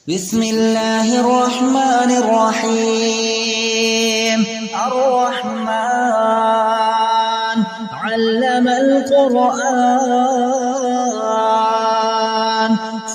بسم الله الرحمن الرحيم. الرحمن علم القرآن،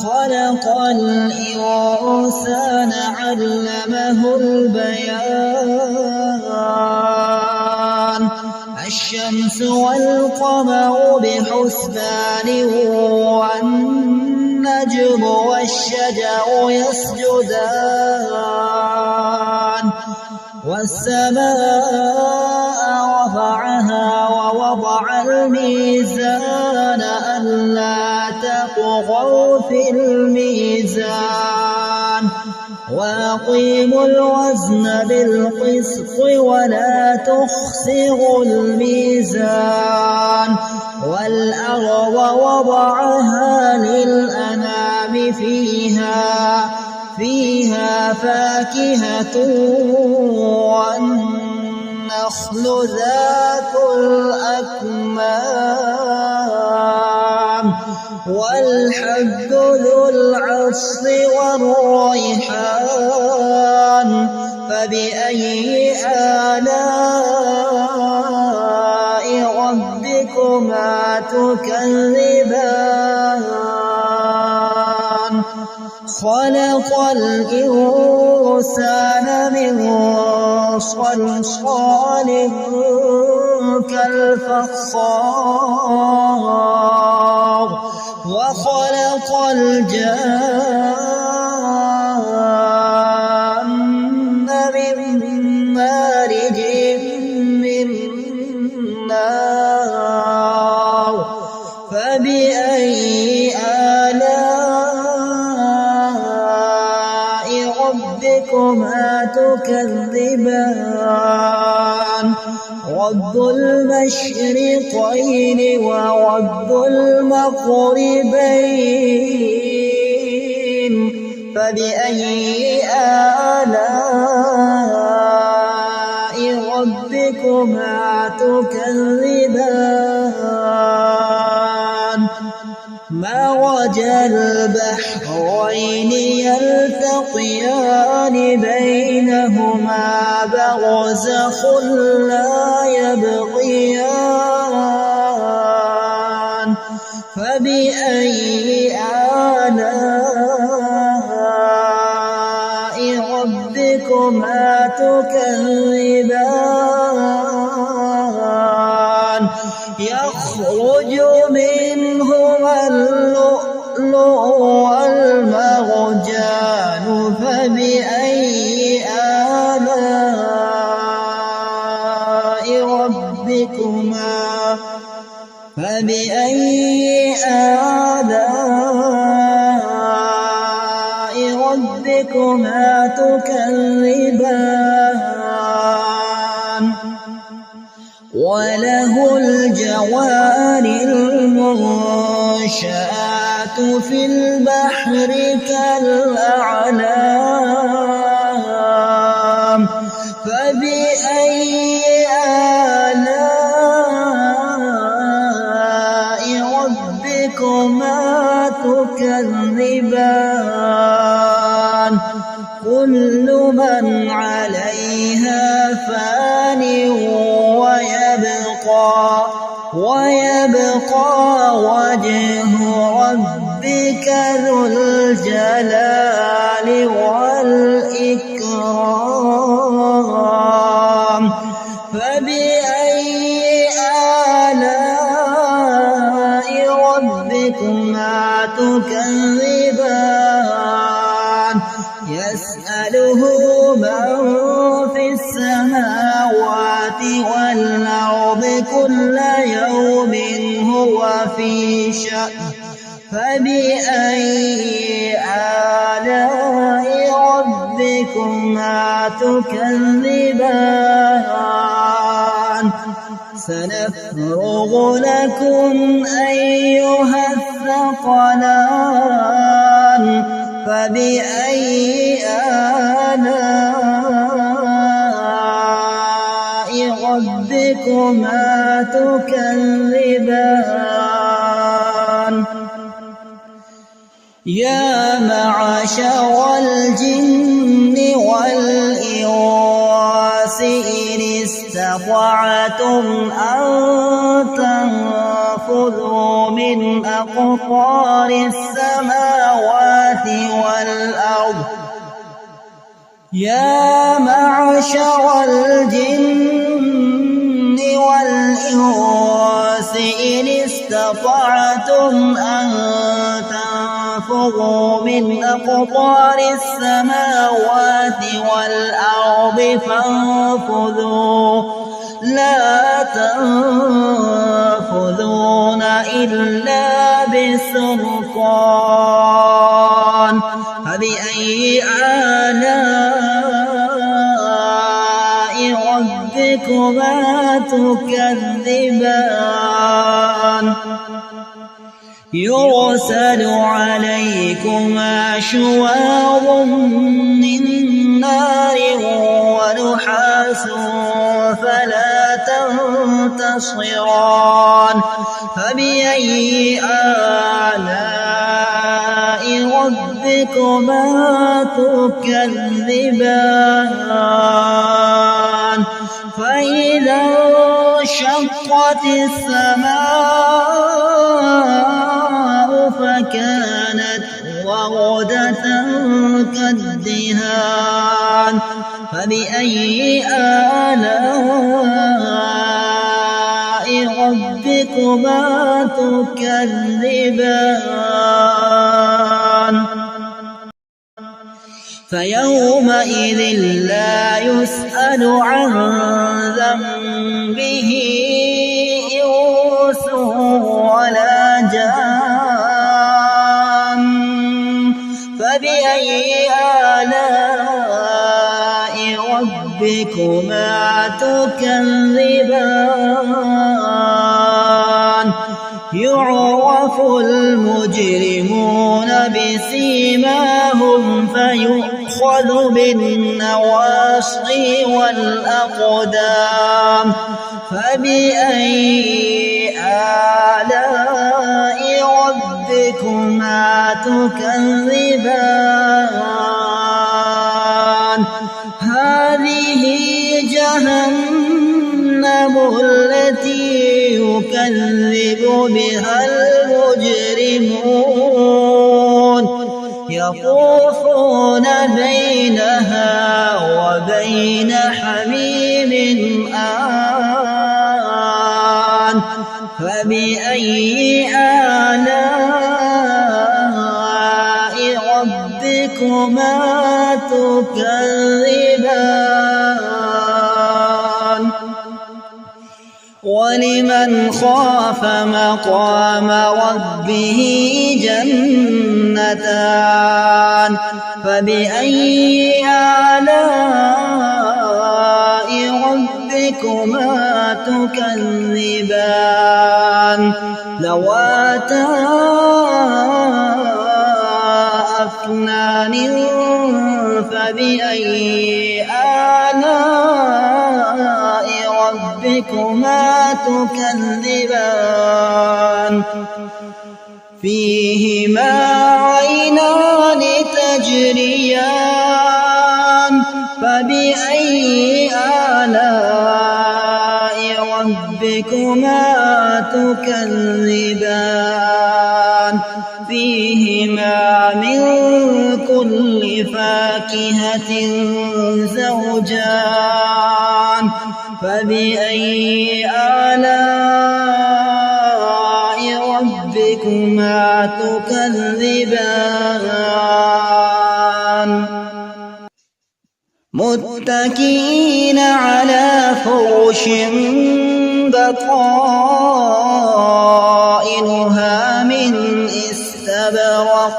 خلق الإنسان علمه البيان. الشمس والقمر بحسبان، والنجم والشجر يسجدان. والسماء رفعها ووضع الميزان ألا تطغوا في الميزان، وأقيموا الوزن بالقسط ولا تخسروا الميزان. والأرض وضعها للأنام، فيها فاكهة والنخل ذات الأكمام، والحب ذو العصف والريحان. فبأي آلاء ربكما تكذبان؟ خلق الإنسان من صلصال كالفخار، وخلق الجان من مارج من نار. فبأي آلاء ربكما تكذبان؟ رب المشرقين ورب المغربين. فبأي آلاء ربكما تكذبان؟ مرج البحرين يلتقيان، بينهما برزخ لا يبغيان. فبأي آلاء ربكما تكذبان؟ يخرج منهما اللؤلؤ والمرجان. فبأي آلاء ربكما تكذبان؟ وله الجوار المنشآت في البحر كالأعلام. فبأي آلاء ربكما تكذبان؟ كل من عليها فان، ويبقى وجه ربك ذو الجلال والإكرام. فبأي آلاء ربكما تكذبان؟ يسأله من في السماوات والأرض، كل يوم هو في شأن. فبأي آلاء ربكما تكذبان؟ سنفرغ لكم أيها الثقلان. فبأي آلاء ربكما تكذبان؟ يا معشر الجن والإنس إن استطعتم أن تنفذوا من أقطار السماوات والأرض يا معشر الجن والإنس إن استطعتم أن تنفذوا من أقطار السماوات والأرض فانفذوا لا تنفذون إلا بسلطان فبأي آلاء ربكما تكذبان يرسل عليكما شواظ من نار ونحاس فلا تنتصران فبأي آلاء ربكما تكذبان فإذا انشقت السماء فكانت وردة كالدهان فبأي آلاء ربكما تكذبان فيومئذ لا يسأل عن ذنبه إنس ولا جان فبأي آلاء ربكما تكذبان يعرف المجرمون بسيماهم فيؤخذ بالنواصي والأقدام فبأي آلاء ربكما تكذبان هذه جهنم التي يكذب بها المجرمون يطوفون بينها وبين حميم آن فبأي آلاء ربكما تكذبان ولمن خاف مقام ربه جنتان فبأي آلاء ربكما تكذبان ذواتا أفنان فبأي آلاء ربكما تكذبان فيهما عينان تجريان فبأي آلاء ربكما تكذبان فيهما من كل فاكهة زوجان فبأي آلاء ربكما تكذبان متكئين على فرش بطائنها من استبرق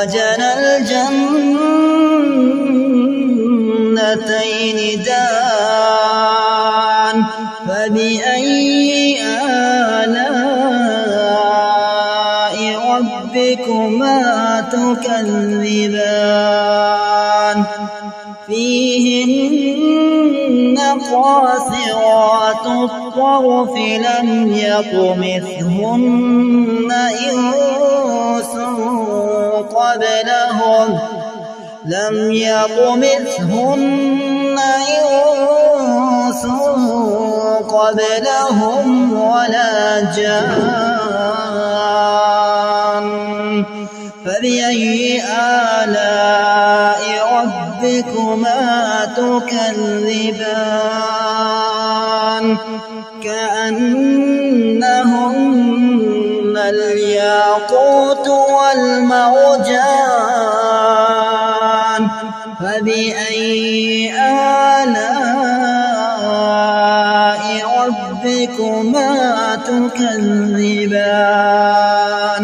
وجنى الجنتين دان فبأي آلاء ربكما تكذبان فيهن قاصرات الطرف لم يطمثهن إنس قبلهم ولا جان فبأي آلاء ربكما تكذبان كأنهن الياقوت والمرجان فبأي آلاء ربكما تكذبان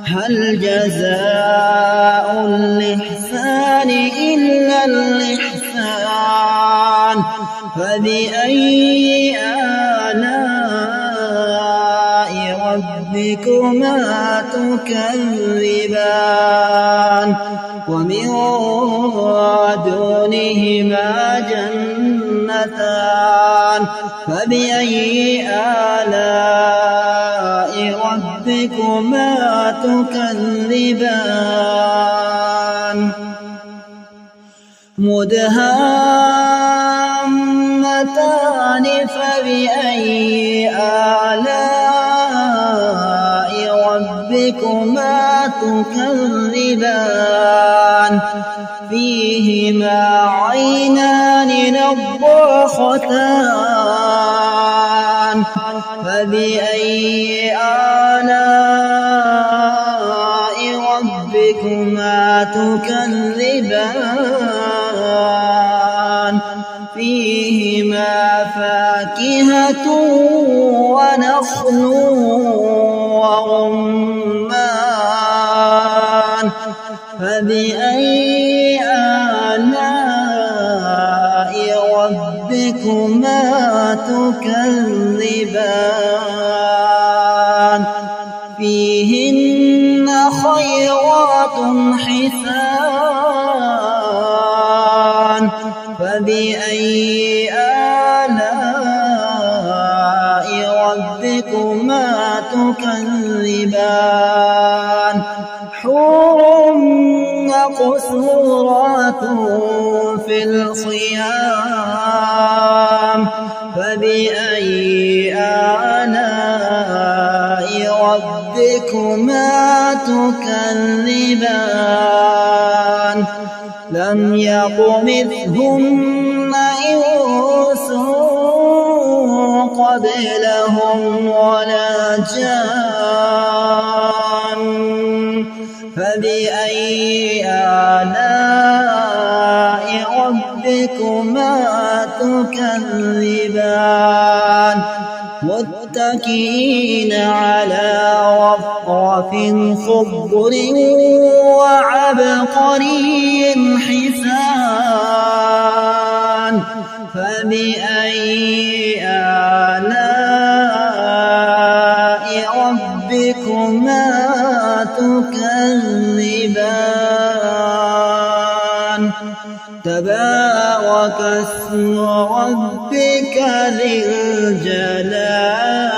هل جزاء الإحسان إلا الإحسان فبأي آلاء ربكما تكذبان ومن دونهما جنتان فبأي آلاء ربكما تكذبان مدهامتان فبأي آلاء ربكما تكذبان فيهما عينان نضاختان فبأي آلاء ربكما تكذبان فيهما فاكهة ونخل ورمان فبأي آلاء ربكما تكذبان فيهن خيرات حسان فبأي آلاء ربكما تكذبان حور مقصورات في الخيام فبأي آلاء ربكما تكذبان لم يطمثهن إنس قبلهم ولا جان فبأي آلاء ربكما تكذبان متكئين على رفرف خضر وعبقري حسان فبأي آلاء ربكما تكذبان تبارك اسم ربك ذي الجلال